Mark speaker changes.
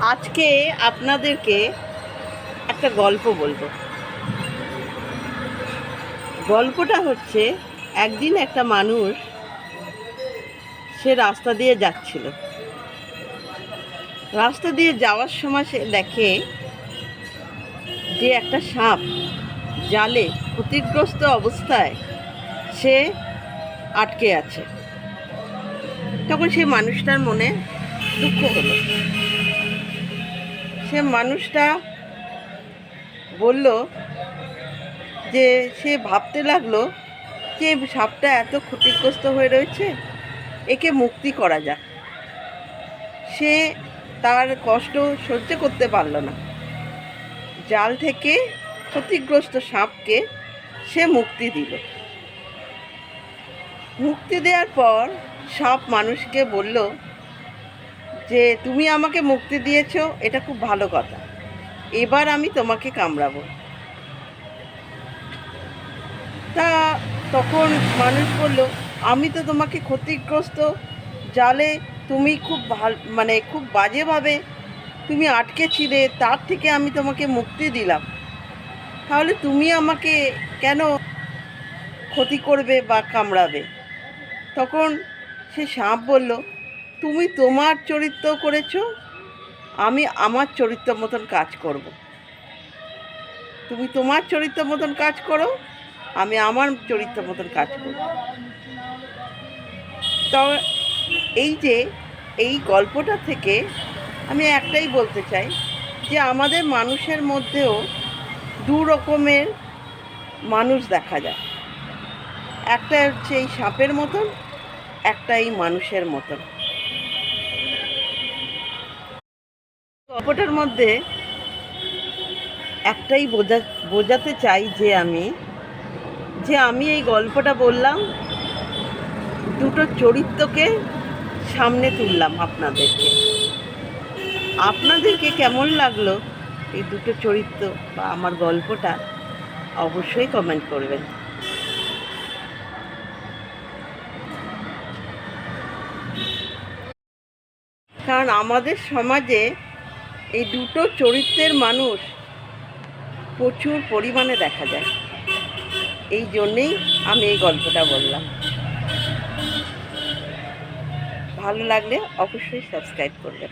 Speaker 1: আজকে আপনাদেরকে একটা গল্প বলবো। গল্পটা হচ্ছে, একদিন একটা মানুষ সে রাস্তা দিয়ে যাচ্ছিল। রাস্তা দিয়ে যাওয়ার সময় সে দেখে যে একটা সাপ জালে ক্ষতিগ্রস্ত অবস্থায় সে আটকে আছে। তখন সেই মানুষটার মনে দুঃখ হলো। সে মানুষটা বলল যে সে ভাবতে লাগলো যে সাপটা এত ক্ষতিগ্রস্ত হয়ে রয়েছে, একে মুক্তি করা যাক। সে তার কষ্ট সহ্য করতে পারল না। জাল থেকে ক্ষতিগ্রস্ত সাপকে সে মুক্তি দিল। মুক্তি দেওয়ার পর সাপ মানুষকে বলল যে তুমি আমাকে মুক্তি দিয়েছো, এটা খুব ভালো কথা, এবার আমি তোমাকে কামড়াবো। তা তখন মানুষ বলল, আমি তো তোমাকে ক্ষতিগ্রস্ত জালে তুমি খুব খুব বাজেভাবে তুমি আটকে ছিলে, তার থেকে আমি তোমাকে মুক্তি দিলাম, তাহলে তুমি আমাকে কেন ক্ষতি করবে বা কামড়াবে? তখন সে সাপ বলল, তুমি তোমার চরিত্র করেছো, আমি আমার চরিত্র মতন কাজ করব। তুমি তোমার চরিত্র মতন কাজ করো, আমি আমার চরিত্র মতন কাজ করব। তো এই গল্পটা থেকে আমি একটাই বলতে চাই যে আমাদের মানুষের মধ্যেও দু রকমের মানুষ দেখা যায়। একটা হচ্ছে এই সাপের মতন, একটা এই মানুষের মতন। গল্পটার মধ্যে একটাই বোঝাতে চাই যে আমি এই গল্পটা বললাম, দুটো চরিত্রকে সামনে তুললাম আপনাদেরকে কেমন লাগলো এই দুটো চরিত্র বা আমার গল্পটা অবশ্যই কমেন্ট করবেন। কারণ আমাদের সমাজে এই দুটো চরিত্রের মানুষ প্রচুর পরিমাণে দেখা যায়। এই জন্যেই আমি এই গল্পটা বললাম। ভালো লাগলে অবশ্যই সাবস্ক্রাইব করবেন।